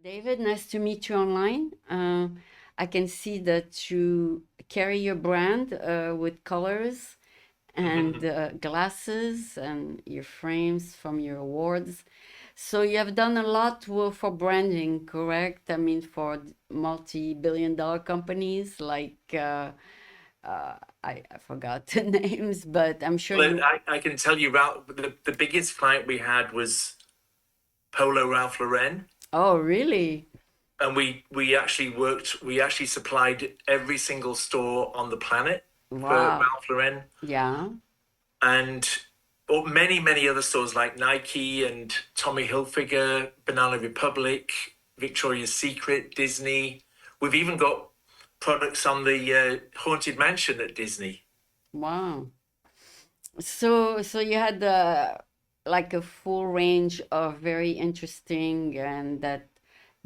David, nice to meet you online. I can see that you carry your brand with colors and glasses and your frames from your awards. So you have done a lot for branding, correct? I mean, for multi-billion dollar companies like I forgot the names, but I'm sure Well, you. I can tell you, Ralph, the biggest client we had was Polo Ralph Lauren, Oh, really? and we actually supplied every single store on the planet for Wow. Ralph Lauren, Yeah. and many other stores like Nike and Tommy Hilfiger, Banana Republic, Victoria's Secret, Disney. We've even got products on the Haunted Mansion at Disney. Wow. So you had like a full range of very interesting and that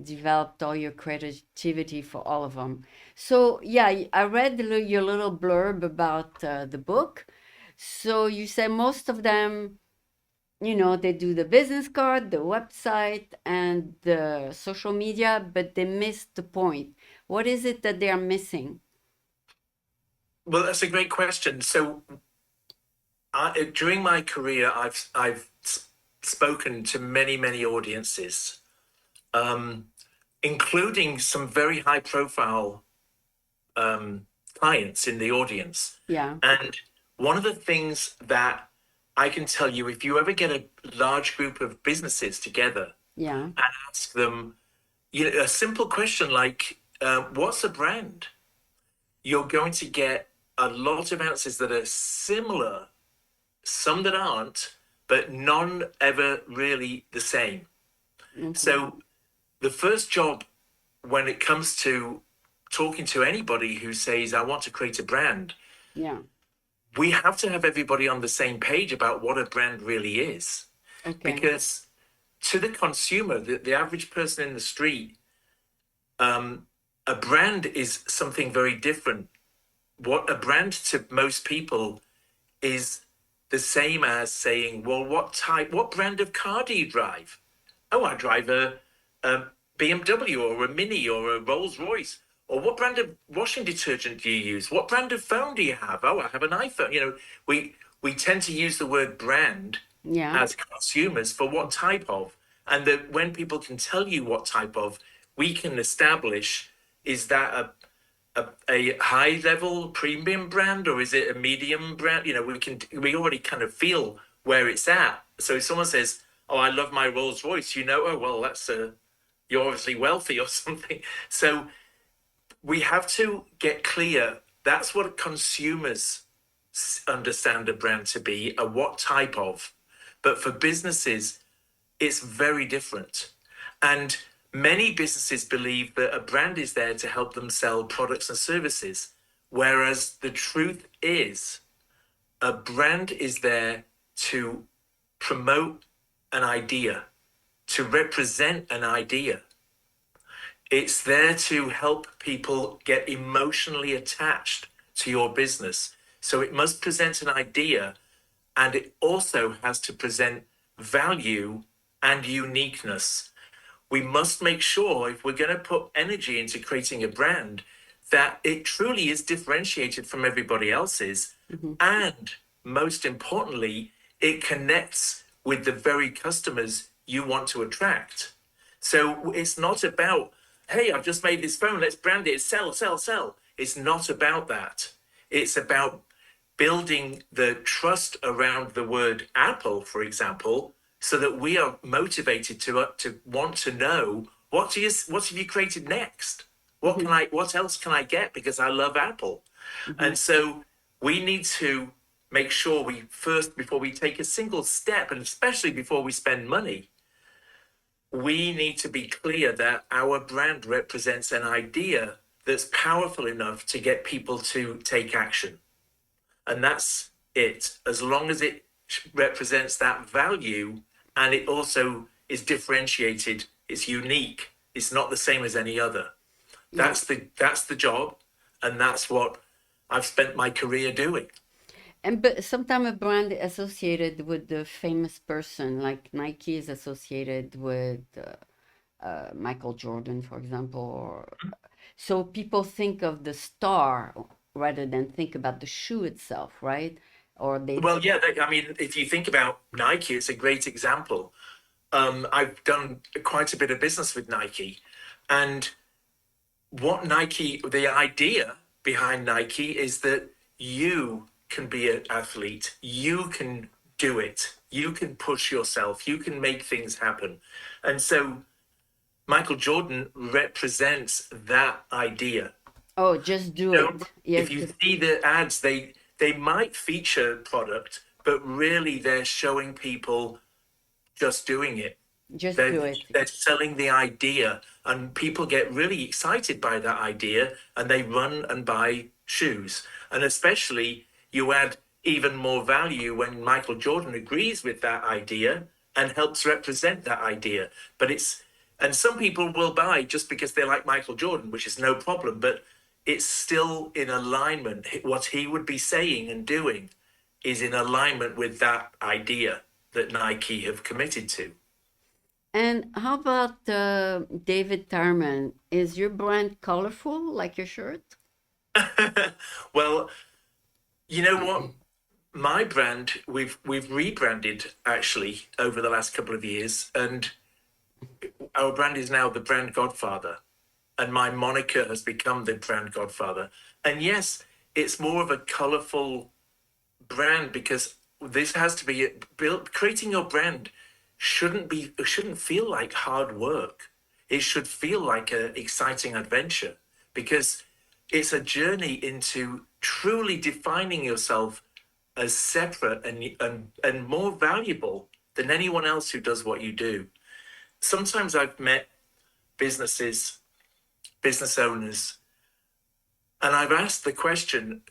developed all your creativity for all of them. So yeah, I read your little blurb about the book. So you say most of them, they do the business card, the website, and the social media, but they missed the point. What is it that they are missing? Well, that's a great question. So during my career, I've spoken to many audiences, um, including some very high profile clients in the audience. Yeah, And one of the things that I can tell you, if you ever get a large group of businesses together yeah, and ask them, a simple question like, "What's a brand?" You're going to get a lot of answers that are similar, some that aren't, but none ever really the same. okay, So the first job when it comes to talking to anybody who says, I want to create a brand, yeah, we have to have everybody on the same page about what a brand really is. okay, Because to the consumer, the average person in the street, a brand is something very different. What a brand to most people is the same as saying, well, what brand of car do you drive? Oh, I drive a BMW or a Mini or a Rolls Royce. Or what brand of washing detergent do you use? What brand of phone do you have? Oh, I have an iPhone. We tend to use the word brand yeah. as consumers for what type of, and that when people can tell you what type of, we can establish, is that a high level premium brand or is it a medium brand? We already kind of feel where it's at. So if someone says, oh, I love my Rolls Royce, oh well, that's you're obviously wealthy or something. So we have to get clear, that's what consumers understand a brand to be, a what type of. But for businesses, it's very different. And many businesses believe that a brand is there to help them sell products and services, whereas the truth is a brand is there to promote an idea, to represent an idea. It's there to help people get emotionally attached to your business. So it must present an idea, and it also has to present value and uniqueness. We must make sure, if we're going to put energy into creating a brand, that it truly is differentiated from everybody else's. Hmm. And most importantly, it connects with the very customers you want to attract. So it's not about, hey, I've just made this phone, let's brand it, sell. It's not about that. It's about building the trust around the word Apple, for example, so that we are motivated to want to know what have you created next? Hmm. What else can I get because I love Apple? Hmm. And so we need to make sure we first, before we take a single step, and especially before we spend money, we need to be clear that our brand represents an idea that's powerful enough to get people to take action. And that's it. As long as it represents that value and it also is differentiated, it's unique, it's not the same as any other. Yeah. That's the job, and that's what I've spent my career doing. And but sometimes a brand associated with the famous person, like Nike is associated with Michael Jordan, for example. So people think of the star rather than think about the shoe itself, right? Or they, Well, yeah, I mean, if you think about Nike, it's a great example. I've done quite a bit of business with Nike, and what Nike, the idea behind Nike is that you can be an athlete, you can do it, you can push yourself, you can make things happen. And so Michael Jordan represents that idea. oh, just do You know, it. Yeah, if you see the ads, they might feature product, but really they're showing people just doing it. just They're, do it. they're selling the idea, and people get really excited by that idea and they run and buy shoes. And especially, you add even more value when Michael Jordan agrees with that idea and helps represent that idea. And some people will buy just because they like Michael Jordan, which is no problem, but it's still in alignment. What he would be saying and doing is in alignment with that idea that Nike have committed to. And how about David Tyreman? Is your brand colorful like your shirt? Well, you know what? My brand, we've rebranded actually over the last couple of years, and our brand is now the brand Godfather, and my moniker has become the brand Godfather. And yes, it's more of a colorful brand because this has to be built. Creating your brand shouldn't feel like hard work. It should feel like an exciting adventure because it's a journey into truly defining yourself as separate and more valuable than anyone else who does what you do. Sometimes I've met businesses, business owners, and I've asked the question,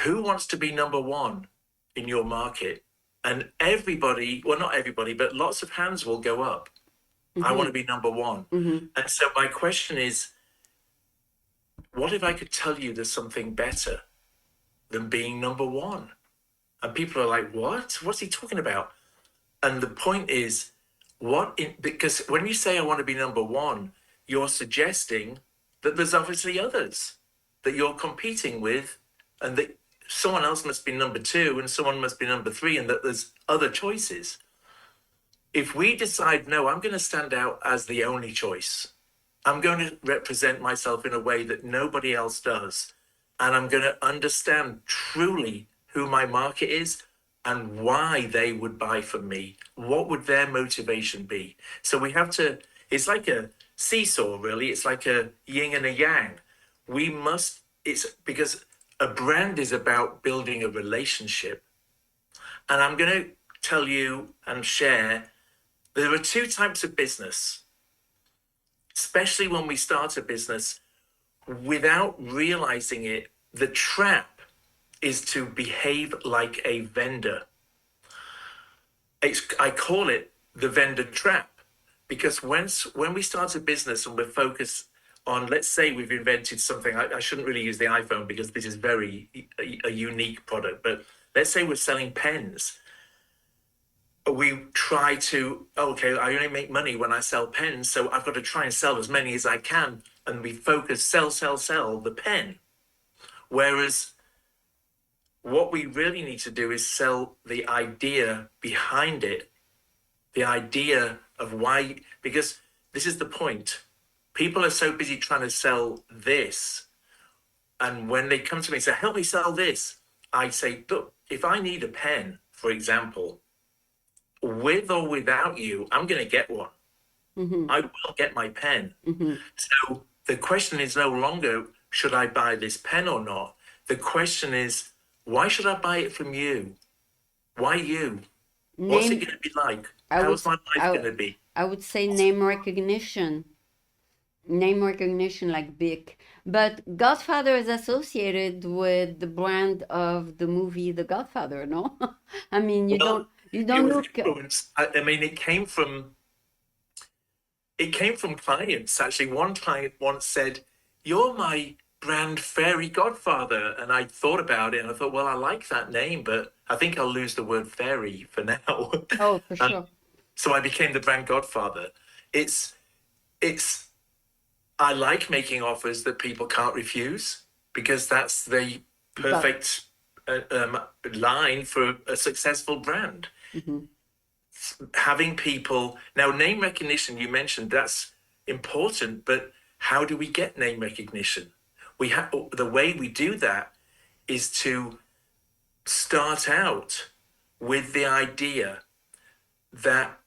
who wants to be number one in your market? And everybody, well, not everybody, but lots of hands will go up. I want to be number one. Mm-hmm. And so my question is, what if I could tell you there's something better than being number one? And people are like, what? What's he talking about? And the point is, because when you say I want to be number one, you're suggesting that there's obviously others that you're competing with, and that someone else must be number two and someone must be number three, and that there's other choices. If we decide, no, I'm going to stand out as the only choice, I'm going to represent myself in a way that nobody else does, and I'm going to understand truly who my market is and why they would buy from me. What would their motivation be? So we have to, it's like a seesaw, really. It's like a yin and a yang. It's because a brand is about building a relationship. And I'm going to tell you and share there are two types of business, especially when we start a business without realizing it. The trap is to behave like a vendor. I call it the vendor trap because when we start a business and we're focused on, let's say we've invented something, I shouldn't really use the iPhone because this is a unique product, but let's say we're selling pens. We try to, okay, I only make money when I sell pens, so I've got to try and sell as many as I can. And we focus, sell the pen. Whereas what we really need to do is sell the idea behind it, the idea of why, because this is the point. People are so busy trying to sell this. And when they come to me and say, help me sell this, I say, look, if I need a pen, for example, with or without you, I'm going to get one. Mm-hmm. I will get my pen. Mm-hmm. So the question is no longer, should I buy this pen or not? The question is, why should I buy it from you? Why you? What's it Name, going to be like? I would, How's my life I, going to be? I would say name recognition. Name recognition like big. But Godfather is associated with the brand of the movie The Godfather, no? I mean, Well, you it don't was look. influenced. I mean, it came from clients. Actually, one client once said, "You're my brand fairy godfather," and I thought about it, and I thought, well, I like that name, but I think I'll lose the word fairy for now. Oh, for Um, sure. so I became the brand godfather. It's it's I like making offers that people can't refuse because that's the But perfect line for a successful brand. mhm. Having people now, name recognition, you mentioned, that's important, but how do we get name recognition? We have The way we do that is to start out with the idea that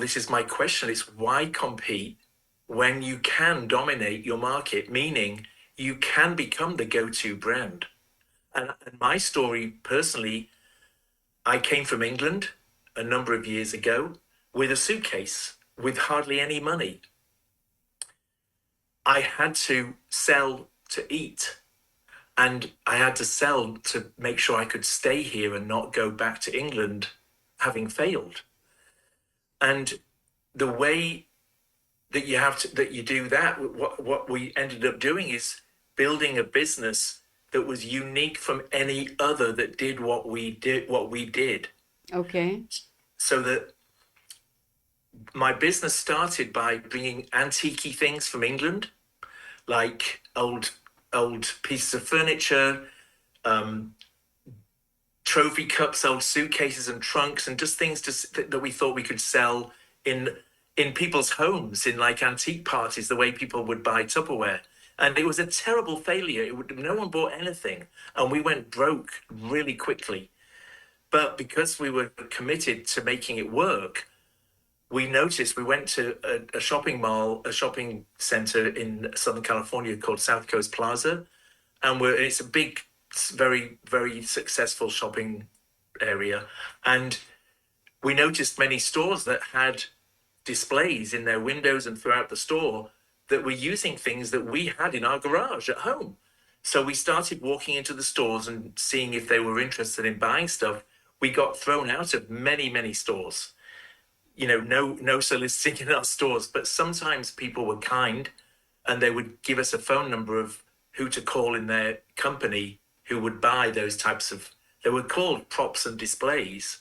this is my question. It's why compete when you can dominate your market, meaning you can become the go-to brand. And my story personally, I came from England a number of years ago with a suitcase with hardly any money. I had to sell to eat, and I had to sell to make sure I could stay here and not go back to England having failed. And the way that you do that, what we ended up doing is building a business that was unique from any other that did what we did. Okay. So that my business started by bringing antique things from England, like old pieces of furniture, um, trophy cups, old suitcases and trunks, and just things that we thought we could sell in in people's homes, in like antique parties, the way people would buy Tupperware. And it was a terrible failure. No one bought anything, and we went broke really quickly. But because we were committed to making it work, we noticed we went to a shopping mall, a shopping center in Southern California called South Coast Plaza, and it's a big, very, very successful shopping area. And we noticed many stores that had displays in their windows and throughout the store that were using things that we had in our garage at home. So we started walking into the stores and seeing if they were interested in buying stuff. We got thrown out of many, many stores. No soliciting in our stores, but sometimes people were kind and they would give us a phone number of who to call in their company who would buy those types of, they were called props and displays.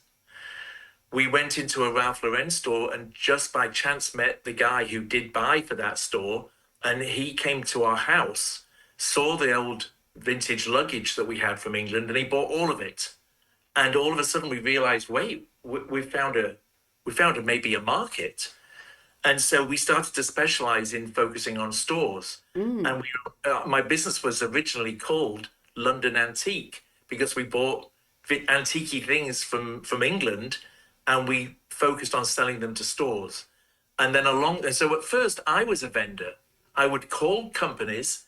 We went into a Ralph Lauren store and just by chance met the guy who did buy for that store. And he came to our house, saw the old vintage luggage that we had from England, and he bought all of it. And all of a sudden we realized, wait, we found maybe a market. And so we started to specialize in focusing on stores. Mm. And my business was originally called London Antique because we bought antique things from England, and we focused on selling them to stores. And then so at first I was a vendor. I would call companies,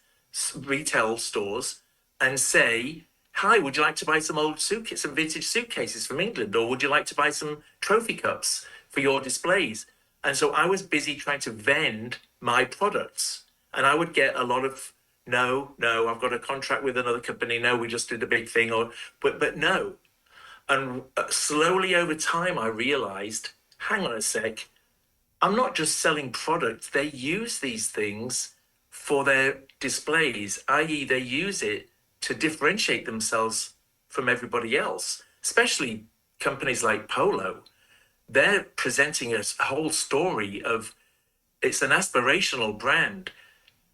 retail stores, and say, "Hi, would you like to buy some vintage suitcases from England, or would you like to buy some trophy cups for your displays?" And so I was busy trying to vend my products, and I would get a lot of no, no, I've got a contract with another company. No, we just did a big thing, but no. And slowly over time, I realized, hang on a sec, I'm not just selling products. They use these things for their displays, i.e., they use it to differentiate themselves from everybody else, especially companies like Polo. They're presenting a whole story of it's an aspirational brand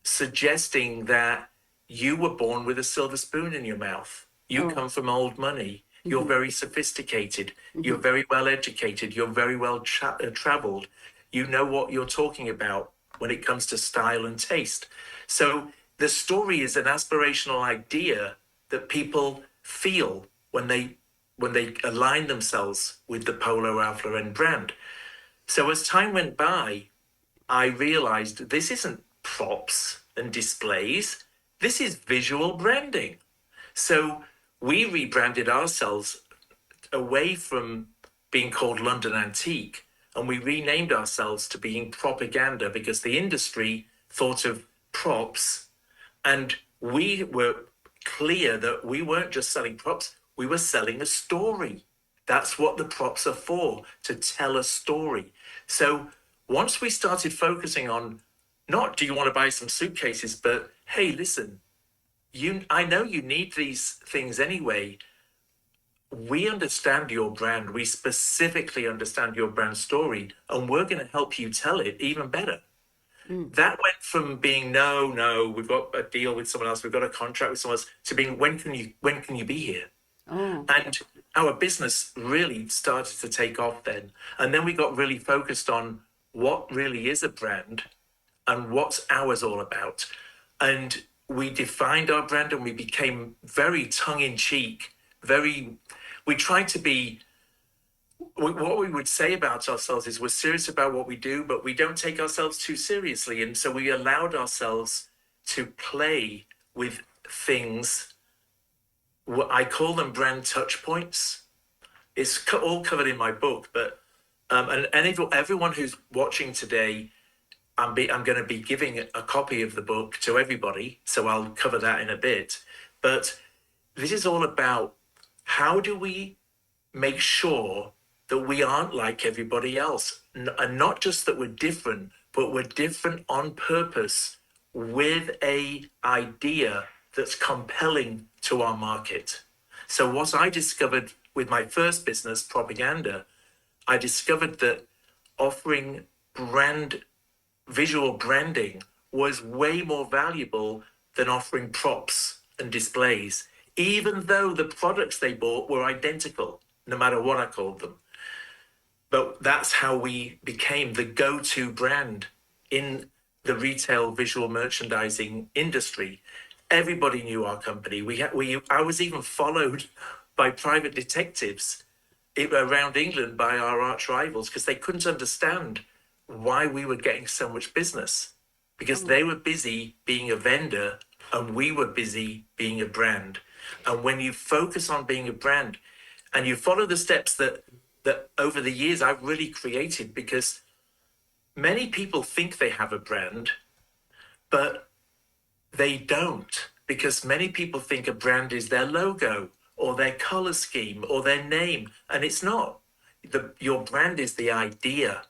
suggesting that you were born with a silver spoon in your mouth. You Oh. come from old money. You're Mhm. very sophisticated. You're Mhm. very well educated. You're very well traveled. You know what you're talking about when it comes to style and taste. So the story is an aspirational idea that people feel when they align themselves with the Polo Ralph Lauren brand. So as time went by, I realized this isn't props and displays. This is visual branding. So we rebranded ourselves away from being called London Antique, and we renamed ourselves to being Propaganda because the industry thought of props, and we were clear that we weren't just selling props, we were selling a story. That's what the props are for, to tell a story. So once we started focusing on not do you want to buy some suitcases, but hey, listen, I know you need these things anyway. We understand your brand. We specifically understand your brand story, and we're going to help you tell it even better. That went from being no, we've got a deal with someone else, we've got a contract with someone else, to being when can you be here? Oh, And our business really started to take off then. And then we got really focused on what really is a brand and what's ours all about. And we defined our brand and we became very tongue in cheek, we tried to be, what we would say about ourselves is we're serious about what we do, but we don't take ourselves too seriously. And so we allowed ourselves to play with things. I call them brand touch points. It's all covered in my book, but everyone who's watching today, I'm going to be giving a copy of the book to everybody, so I'll cover that in a bit. But this is all about how do we make sure that we aren't like everybody else, and not just that we're different, but we're different on purpose with a idea that's compelling to our market. So what I discovered with my first business, Propaganda, I discovered that offering visual branding was way more valuable than offering props and displays, even though the products they bought were identical, no matter what I called them. But that's how we became the go-to brand in the retail visual merchandising industry. Everybody knew our company. I was even followed by private detectives around England by our arch rivals because they couldn't understand why we were getting so much business, because they were busy being a vendor and we were busy being a brand. And when you focus on being a brand and you follow the steps that over the years I've really created, because many people think they have a brand, but they don't, because many people think a brand is their logo or their color scheme or their name, and it's not. Your brand is the idea.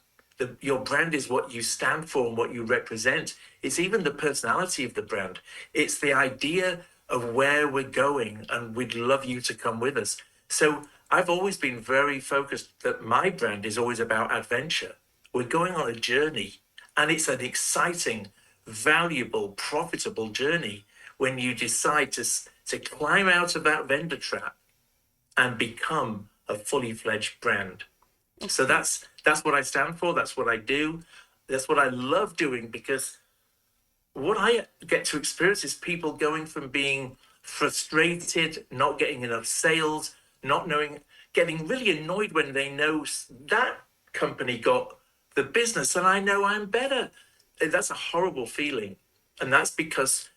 Your brand is what you stand for and what you represent. It's even the personality of the brand. It's the idea of where we're going, and we'd love you to come with us. So I've always been very focused that my brand is always about adventure. We're going on a journey, and it's an exciting, valuable, profitable journey when you decide to climb out of that vendor trap and become a fully fledged brand. So that's what I stand for. That's what I do. That's what I love doing, because what I get to experience is people going from being frustrated, not getting enough sales, not knowing, getting really annoyed when they know that company got the business and I know I'm better. That's a horrible feeling. And that's because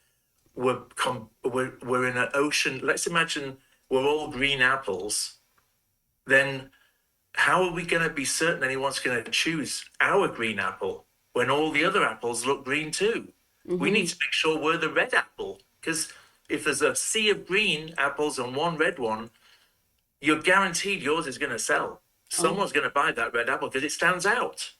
we're in an ocean. Let's imagine we're all green apples. Then how are we going to be certain anyone's going to choose our green apple when all the other apples look green too? We need to make sure we're the red apple, because if there's a sea of green apples and one red one, you're guaranteed yours is going to sell. Someone's going to buy that red apple because it stands out.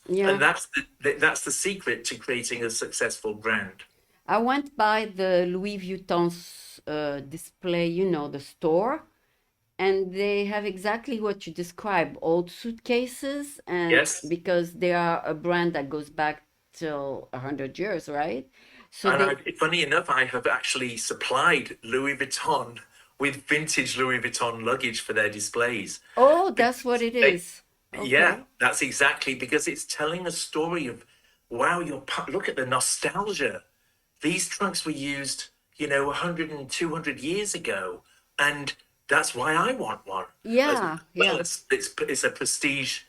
yeah. And that's the secret to creating a successful brand. I went by the Louis Vuitton's display, the store, and they have exactly what you describe, old suitcases, and Yes. because they are a brand that goes back till 100 years, right? So And they, funny enough, I have actually supplied Louis Vuitton with vintage Louis Vuitton luggage for their displays. oh, that's what it They, is. yeah, Okay. that's exactly, because it's telling a story of, wow, look at the nostalgia. These trunks were used, 100 and 200 years ago, and that's why I want one. As Yeah, well, yeah. it's a prestige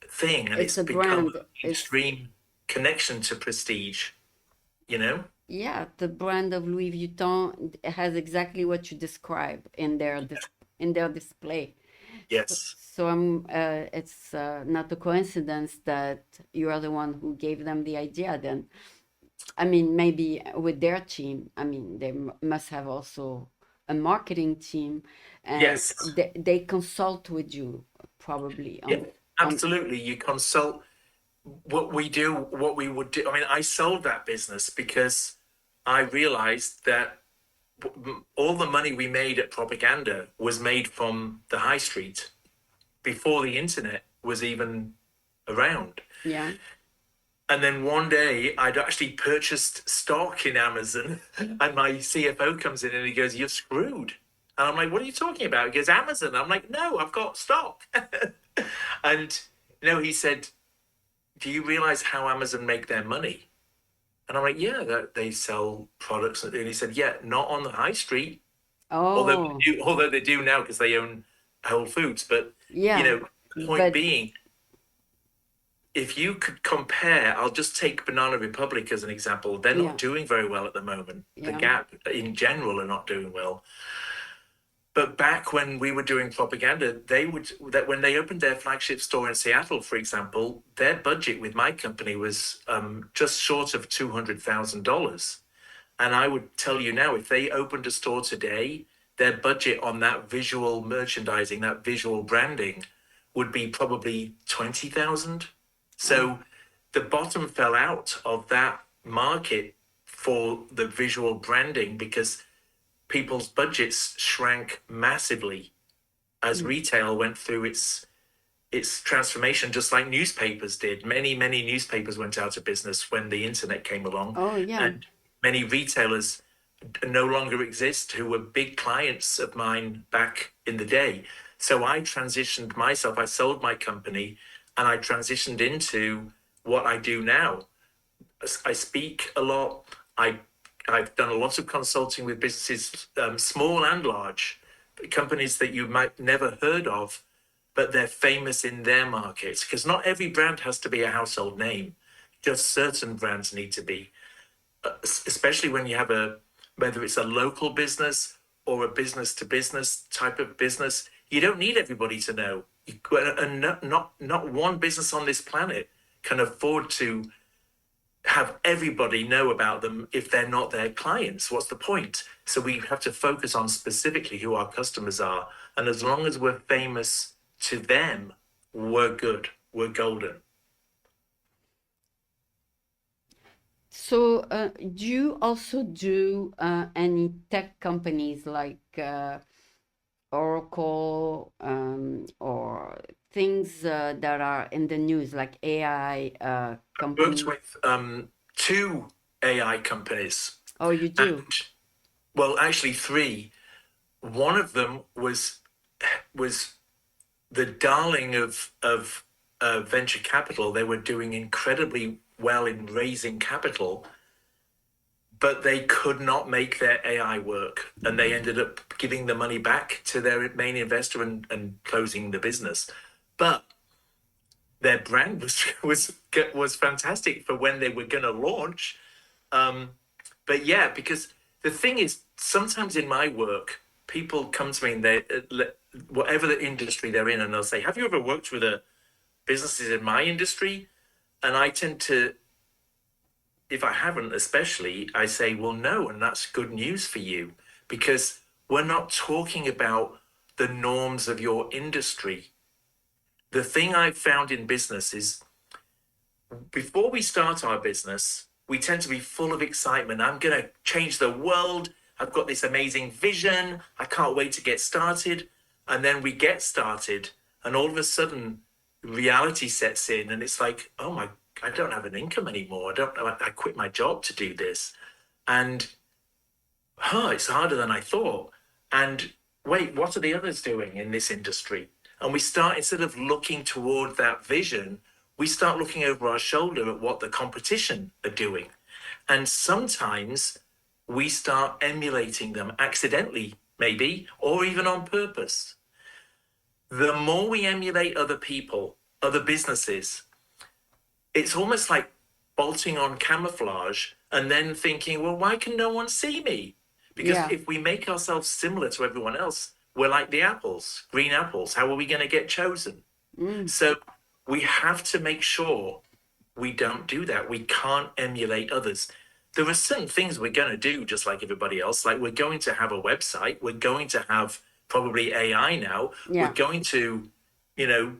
thing, and It's it's a become brand. a It's mainstream connection to prestige, you know? Yeah, the brand of Louis Vuitton has exactly what you describe in their display. So, Yes. it's not a coincidence that you are the one who gave them the idea. Then, I mean, maybe with their team. I mean, they must have also a marketing team, and Yes. they consult with you probably Yeah, on. absolutely. You consult what we would do. I mean, I sold that business because I realized that all the money we made at Propaganda was made from the high street before the internet was even around. Yeah. And then one day I'd actually purchased stock in Amazon and my CFO comes in and he goes, "You're screwed." And I'm like, "What are you talking about?" He goes, "Amazon." I'm like, "No, I've got stock." And he said, "Do you realize how Amazon make their money?" And I'm like, "Yeah, they sell products." And he said, "Yeah, not on the high street, Oh, although they do now because they own Whole Foods." But yeah. the point But being, if you could compare, I'll just take Banana Republic as an example. They're not yeah, doing very well at the moment. The yeah. Gap in general are not doing well. But back when we were doing propaganda, they would that when they opened their flagship store in Seattle, for example, their budget with my company was just short of $200,000. And I would tell you now, if they opened a store today, their budget on that visual merchandising, that visual branding, would be probably 20,000. Oh, So the bottom fell out of that market for the visual branding because people's budgets shrank massively as mm. retail went through its transformation, just like newspapers did. Many newspapers went out of business when the internet came along, Oh, yeah. and many retailers no longer exist who were big clients of mine back in the day. So I transitioned myself, I sold my company, and I transitioned into what I do now. I speak a lot. I've done a lot of consulting with businesses, small and large, companies that you might never heard of, but they're famous in their markets. Because not every brand has to be a household name. Just certain brands need to be, especially when you have whether it's a local business or a business to business type of business. You don't need everybody to know. And not one business on this planet can afford to have everybody know about them if they're not their clients. What's the point? So we have to focus on specifically who our customers are. And as long as we're famous to them, we're good. We're golden. So, do you also do any tech companies like Oracle or things that are in the news, like AI Worked companies? with two AI companies, Oh, you and do? well, actually three. One of them was the darling of venture capital. They were doing incredibly well in raising capital, but they could not make their AI work, and they ended up giving the money back to their main investor and closing the business. But their brand was fantastic for when they were going to launch. Um, but yeah, because the thing is, sometimes in my work, people come to me and they, whatever the industry they're in, and they'll say, "Have you ever worked with a businesses in my industry?" And I tend to, if I haven't, especially, I say, "Well, no," and that's good news for you because we're not talking about the norms of your industry. The thing I've found in business is before we start our business, we tend to be full of excitement. I'm going to change the world. I've got this amazing vision. I can't wait to get started. And then we get started, and all of a sudden, reality sets in, and it's like, oh my, I don't have an income anymore. I don't know. I quit my job to do this. And it's harder than I thought. And wait, what are the others doing in this industry? And we start, instead of looking toward that vision, we start looking over our shoulder at what the competition are doing. And sometimes we start emulating them accidentally, maybe, or even on purpose. The more we emulate other people, other businesses, it's almost like bolting on camouflage and then thinking, well, why can no one see me? Because Yeah. if we make ourselves similar to everyone else, we're like the apples, green apples. How are we going to get chosen? Mm. So we have to make sure we don't do that. We can't emulate others. There are certain things we're going to do just like everybody else. Like we're going to have a website, we're going to have probably AI now, we're Yeah. going to, you know,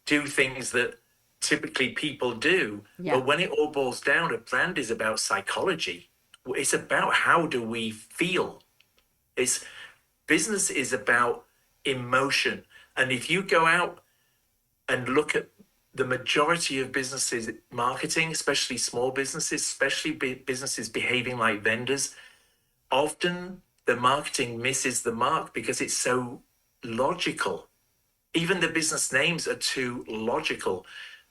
do things that typically people do. Yeah. But when it all boils down, a brand is about psychology. It's about how do we feel. It's business is about emotion. And if you go out and look at the majority of businesses marketing, especially small businesses, especially businesses behaving like vendors, often the marketing misses the mark because it's so logical. Even the business names are too logical.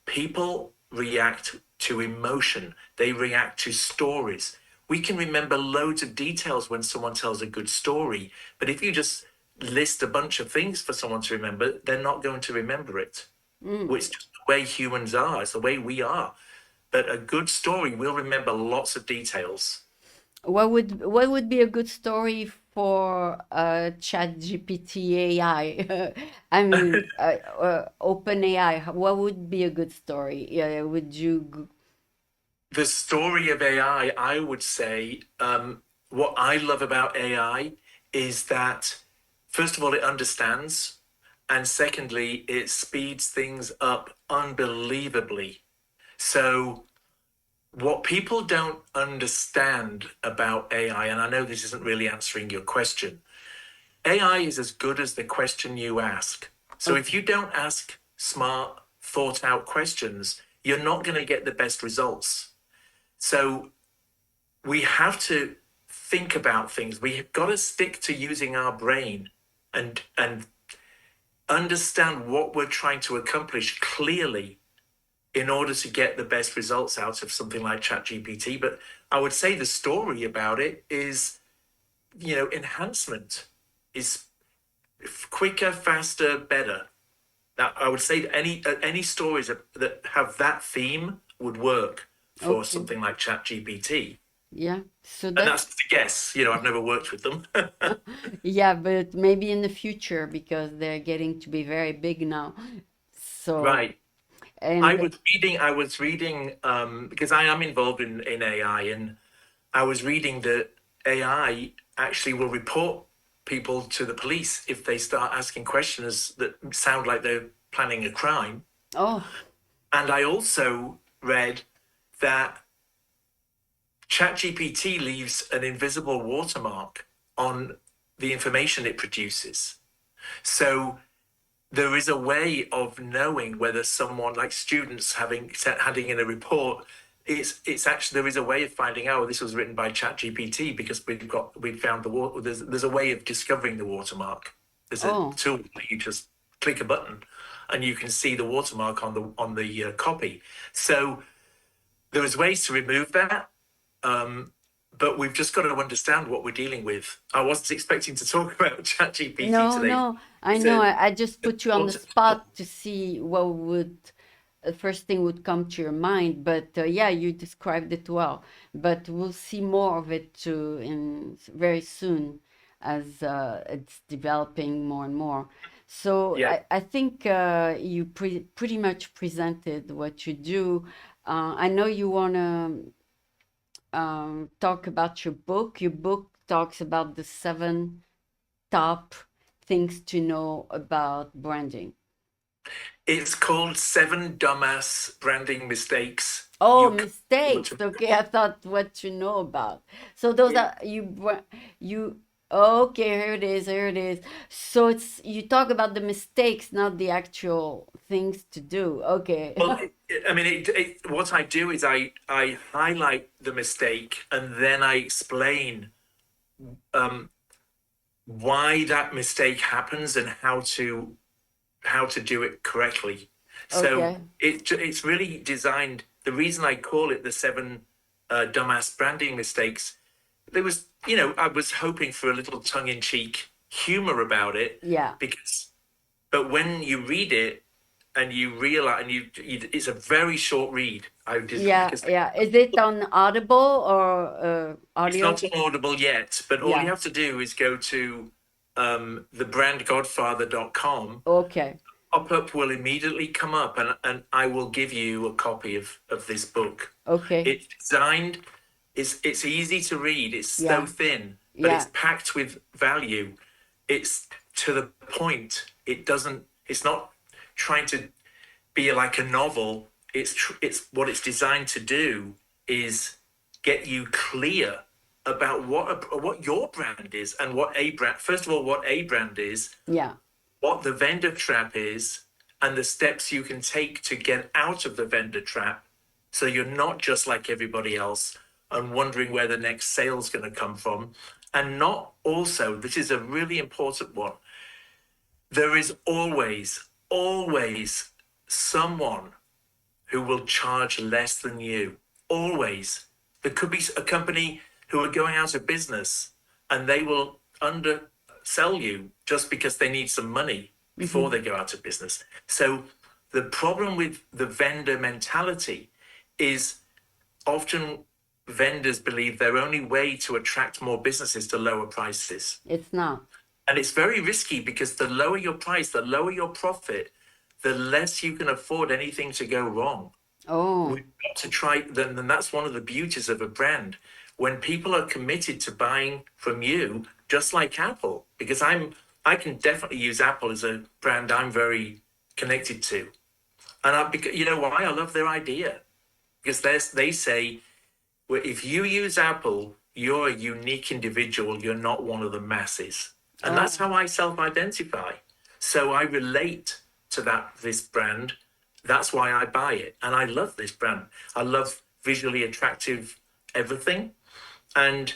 People react to emotion, they react to stories. We can remember loads of details when someone tells a good story, but if you just list a bunch of things for someone to remember, they're not going to remember it. It's just the way humans are, it's the way we are. But a good story will remember lots of details. What would be a good story for Chat GPT AI? I mean, Open AI. What would be a good story? Yeah, would you? The story of AI, I would say, what I love about AI is that, first of all, it understands, and secondly, it speeds things up unbelievably. So, what people don't understand about AI, and I know this isn't really answering your question, AI is as good as the question you ask. So, if Okay. you don't ask smart, thought out questions, you're not going to get the best results. So, we have to think about things. We've got to stick to using our brain and understand what we're trying to accomplish clearly in order to get the best results out of something like ChatGPT. But I would say the story about it is, enhancement is quicker, faster, better. That I would say any stories that have that theme would work for Okay. something like ChatGPT. Yeah. So And that's that's just a guess. I've never worked with them. yeah, but maybe in the future because they're getting to be very big now. So Right. I and was reading because I am involved in AI, and I was reading that AI actually will report people to the police if they start asking questions that sound like they're planning a crime. oh, And I also read that ChatGPT leaves an invisible watermark on the information it produces. So there is a way of knowing whether someone, like students handing in a report, it's actually, there is a way of finding out, this was written by ChatGPT, because we've found the water. There's a way of discovering the watermark. There's a oh, tool that you just click a button and you can see the watermark on the copy. So there is ways to remove that. But we've just got to understand what we're dealing with. I wasn't expecting to talk about ChatGPT no, today. no, I It's know. a I just put you on the important spot topic. to see what would the first thing would come to your mind. But yeah, you described it well. But we'll see more of it too in very soon as it's developing more and more. So Yeah. I think you pretty much presented what you do. I know you want to talk about your book. Your book talks about the seven top things to know about branding. It's called Seven Dumbass Branding Mistakes Oh, You Can't Afford mistakes. to Okay, I thought what to know about. So those Make. are you. Okay, here it is. Here it is. So it's you talk about the mistakes, not the actual things to do. Okay. Well, I mean, what I do is I highlight the mistake and then I explain um, why that mistake happens and how to do it correctly. So Okay. it's really designed. The reason I call it the seven dumbass branding mistakes, there was, I was hoping for a little tongue-in-cheek humor about it, Yeah. because, but when you read it and you realize, and it's a very short read. I did Yeah. because Yeah. Is it on Audible or it's audio? not on Audible yet, but all you Yeah. have to do is go to thebrandgodfather.com. Okay. Pop-up will immediately come up, and I will give you a copy of this book. Okay. It's designed, it's easy to read, it's so Yeah. thin, but Yeah. it's packed with value. It's to the point. It's not trying to be like a novel. It's what it's designed to do is get you clear about what your brand is, and what a brand, first of all, what a brand is, Yeah. what the vendor trap is, and the steps you can take to get out of the vendor trap so you're not just like everybody else and wondering where the next sale's going to come from. And not also, this is a really important one, there is always someone who will charge less than you. Always. There could be a company who are going out of business and they will undersell you just because they need some money before they go out of business. So the problem with the vendor mentality is often vendors believe their only way to attract more business is to lower prices. It's not. And it's very risky because the lower your price, the lower your profit, the less you can afford anything to go wrong. Oh, We've got to try, then that's one of the beauties of a brand. When people are committed to buying from you, just like Apple, because I can definitely use Apple as a brand I'm very connected to. And because, you know why? I love their idea. Because they say, well, if you use Apple, you're a unique individual. You're not one of the masses. And that's oh, how I self-identify. So I relate to this brand. That's why I buy it. And I love this brand. I love visually attractive everything. And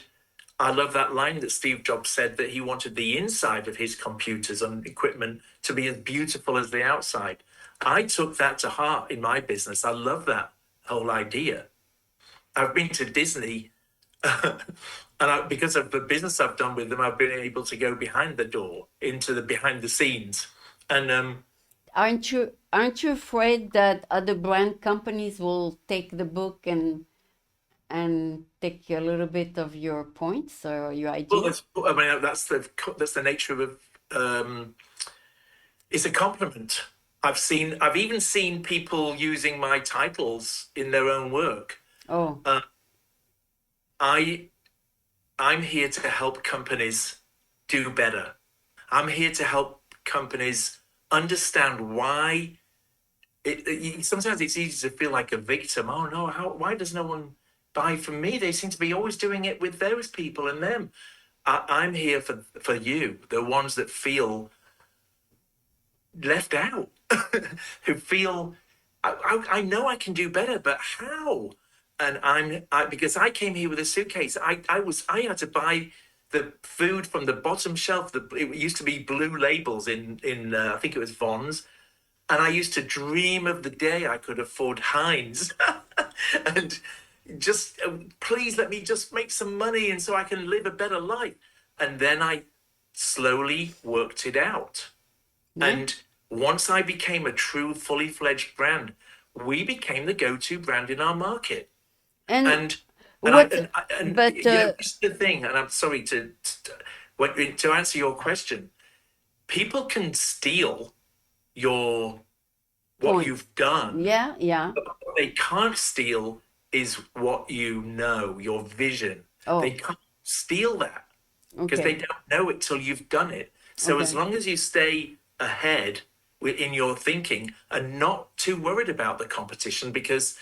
I love that line that Steve Jobs said that he wanted the inside of his computers and equipment to be as beautiful as the outside. I took that to heart in my business. I love that whole idea. I've been to Disney, and because of the business I've done with them, I've been able to go behind the door into the behind the scenes. And aren't you afraid that other brand companies will take the book and take a little bit of your points or your well, idea? I mean, that's the nature of it's a compliment. I've even seen people using my titles in their own work. Oh, Uh, I I'm here to help companies do better. I'm here to help companies understand why sometimes it's easy to feel like a victim. Oh no, why does no one buy from me? They seem to be always doing it with those people and them. I'm here for you, the ones that feel left out, who feel I know I can do better, but how? And because I came here with a suitcase. I had to buy the food from the bottom shelf. It used to be blue labels in I think it was Vons, and I used to dream of the day I could afford Heinz, and just please let me just make some money, and so I can live a better life. And then I slowly worked it out. nice. And once I became a true, fully fledged brand, we became the go-to brand in our market. And And what, but you know, this is the thing. And I'm sorry to answer your question. People can steal your what points. you've done, Yeah, yeah. but what they can't steal is what you know, your vision. They Oh, can't steal that because they okay, don't know it till you've done it. So as okay. long as you stay ahead in your thinking and not too worried about the competition, because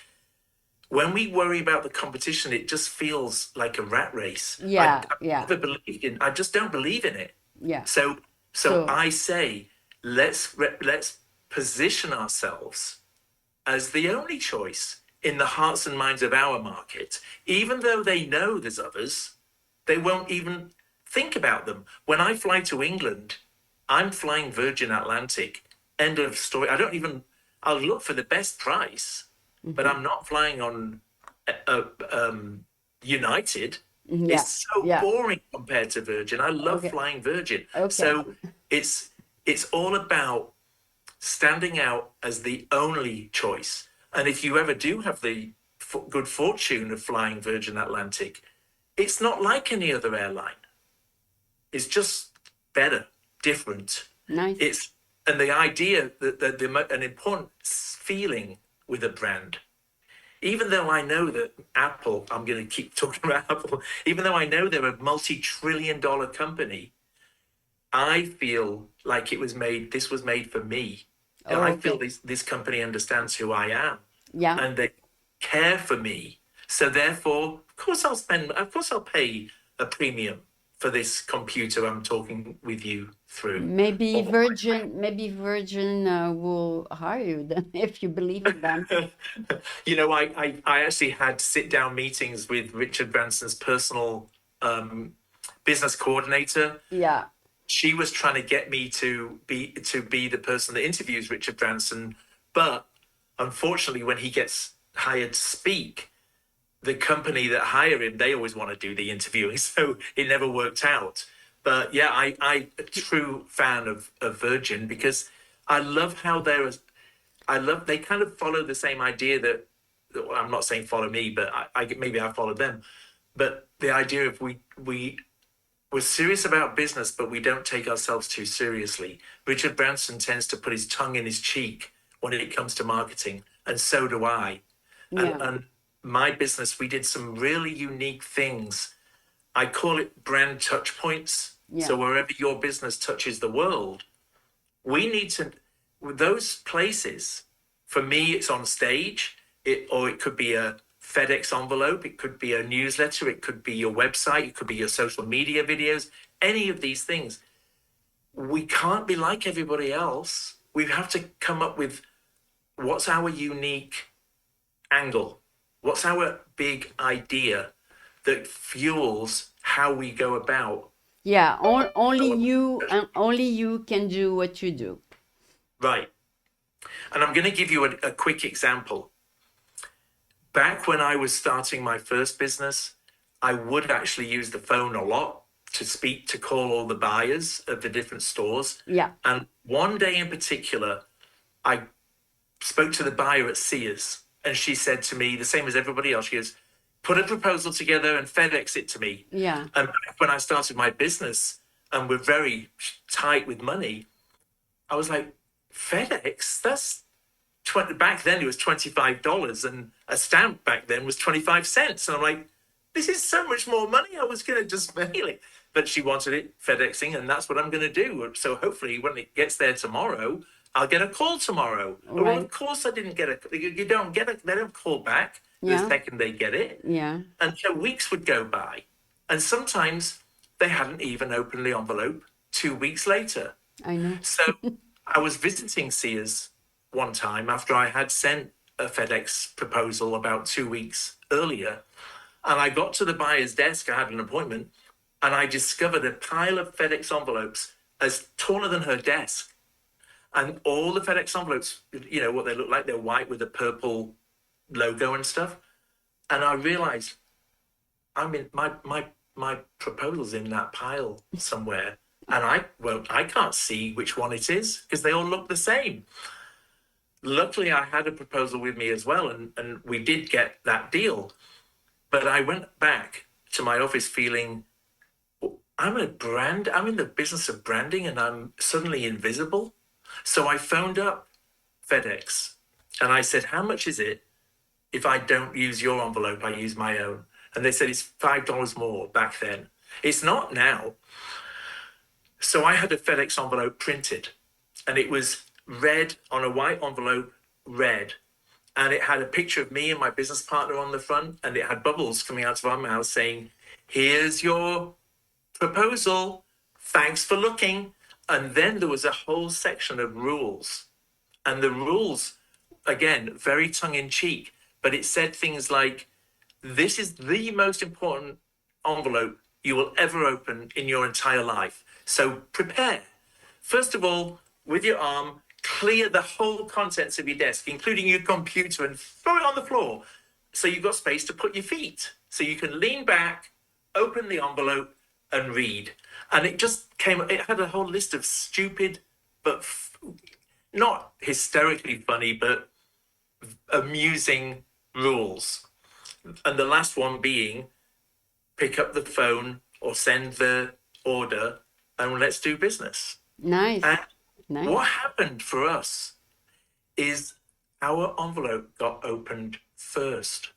when we worry about the competition, it just feels like a rat race. Yeah, I've yeah, never believed in. I just don't believe in it. yeah. So so So, I say let's position ourselves as the only choice in the hearts and minds of our market, even though they know there's others. They won't even think about them. When I fly to England, I'm flying Virgin Atlantic. End of story. I'll look for the best price, but mhm. I'm not flying on uh, um, United. Yeah, It's so yeah. boring compared to Virgin. I love Okay, flying Virgin. okay. So it's it's all about standing out as the only choice. And if you ever do have the good fortune of flying Virgin Atlantic, it's not like any other airline. It's just better, different. Nice. It's and the idea that an important feeling with a brand. Even though I know that Apple, I'm going to keep talking about Apple. Even though I know they're a multi-trillion-dollar company, I feel like it was made. This was made for me. Oh, I feel okay. this company understands who I am, Yeah. and they care for me. So therefore, of course, I'll spend. Of course, I'll pay a premium for this computer I'm talking with you through. Maybe Virgin will hire you then if you believe in them. You know, I actually had sit-down meetings with Richard Branson's personal business coordinator. Yeah. She was trying to get me to be the person that interviews Richard Branson, but unfortunately, when he gets hired to speak, the company that hire him, they always want to do the interviewing, so it never worked out. But yeah, I a true fan of Virgin because I love how they kind of follow the same idea that well, I'm not saying follow me, but I maybe I followed them. But the idea of we're serious about business, but we don't take ourselves too seriously. Richard Branson tends to put his tongue in his cheek when it comes to marketing, and so do I. Yeah. And my business, we did some really unique things. I call it brand touch points. Yeah. So wherever your business touches the world, we need to, those places, for me, it's on stage, or it could be a FedEx envelope, it could be a newsletter, it could be your website, it could be your social media videos, any of these things. We can't be like everybody else. We have to come up with what's our unique angle, what's our big idea that fuels how we go about. Yeah, only you can do what you do. Right. And I'm going to give you a quick example. Back when I was starting my first business, I would actually use the phone a lot to call all the buyers of the different stores. Yeah. And one day in particular, I spoke to the buyer at Sears, and she said to me, the same as everybody else, she goes, put a proposal together and FedEx it to me. Yeah. And when I started my business and we're very tight with money, I was like, FedEx? That's 20, back then it was $25 and a stamp back then was 25 cents. And I'm like, this is so much more money. I was going to just mail it. But she wanted it FedExing, and that's what I'm going to do. So hopefully when it gets there tomorrow, I'll get a call tomorrow. Right. Well, of course I didn't get you don't get they don't call back the second they get it. Yeah. And so weeks would go by. And sometimes they hadn't even opened the envelope 2 weeks later. I know. So I was visiting Sears one time after I had sent a FedEx proposal about 2 weeks earlier. And I got to the buyer's desk, I had an appointment, and I discovered a pile of FedEx envelopes as taller than her desk. And all the FedEx envelopes, you know what they look like, they're white with a purple logo and stuff. And I realized, I mean, my proposal's in that pile somewhere. And I can't see which one it is because they all look the same. Luckily, I had a proposal with me as well, and we did get that deal. But I went back to my office feeling, I'm in the business of branding, and I'm suddenly invisible. So I phoned up FedEx and I said, how much is it if I don't use your envelope, I use my own? And they said it's $5 more back then. It's not now. So I had a FedEx envelope printed, and it was red on a white envelope, red. And it had a picture of me and my business partner on the front, and it had bubbles coming out of our mouths saying, here's your proposal. Thanks for looking. And then there was a whole section of rules. And the rules, again, very tongue-in-cheek, but it said things like, this is the most important envelope you will ever open in your entire life. So prepare. First of all, with your arm, clear the whole contents of your desk, including your computer, and throw it on the floor. So you've got space to put your feet. So you can lean back, open the envelope, and read. And it had a whole list of stupid, but not hysterically funny, but amusing rules. And the last one being, pick up the phone or send the order and let's do business. Nice. And Nice. what happened for us is our envelope got opened first.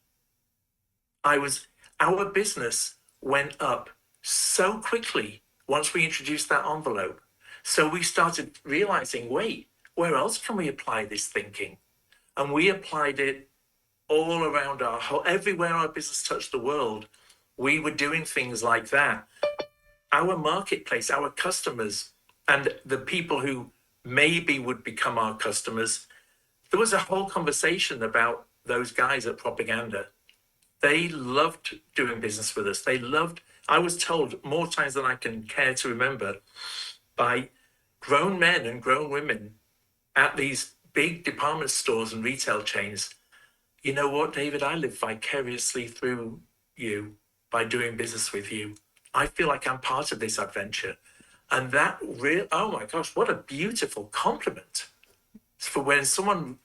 Our business went up so quickly once we introduced that envelope. So we started realizing, wait, where else can we apply this thinking? And we applied it all around everywhere our business touched the world. We were doing things like that. our marketplace, our customers, and the people who maybe would become our customers. There was a whole conversation about those guys at Propaganda. They loved doing business with us. They loved, I was told more times than I can care to remember, by grown men and grown women at these big department stores and retail chains. You know what, David? I live vicariously through you by doing business with you. I feel like I'm part of this adventure. And that real, oh my gosh, what a beautiful compliment for when someone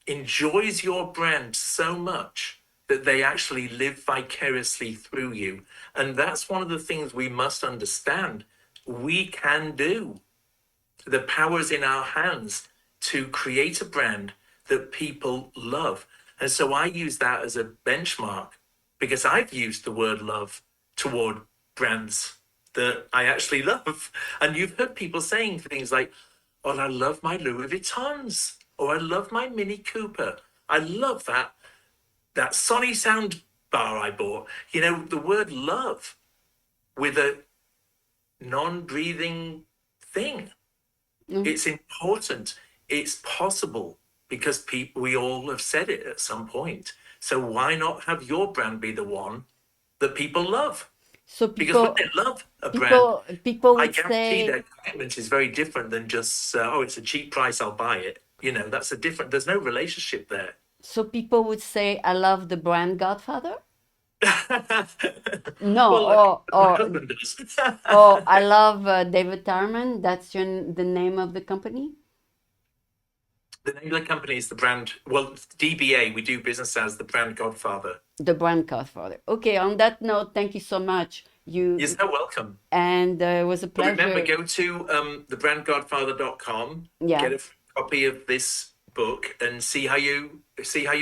enjoys your brand so much that they actually live vicariously through you. And that's one of the things we must understand. We can do. The power's in our hands to create a brand that people love. And so I use that as a benchmark because I've used the word love toward brands that I actually love. And you've heard people saying things like, oh, I love my Louis Vuittons, or I love my Mini Cooper. I love that Sonny sound bar I bought. You know, the word love with a non-breathing thing. It's important. It's possible because people, we all have said it at some point. So why not have your brand be the one that people love? So Because when people they love a brand, people I would guarantee say, their commitment is very different than just, oh, it's a cheap price, I'll buy it. You know, that's a different, there's no relationship there. I love the brand Godfather. No, Well, my husband does. or I love David Tyreman. That's the name of the company. The name of the company is the brand, well, DBA, we do business as the brand Godfather. The brand Godfather. Okay. On that note, thank you so much. You're so welcome. And it was a But remember, pleasure. go to thebrandgodfather.com, Yeah. get a copy of this book, and see how you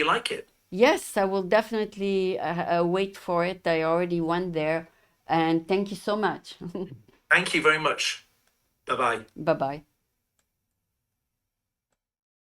like it. Yes, I will definitely wait for it. I already went there. And thank you so much. Thank you very much. Bye bye. Bye bye.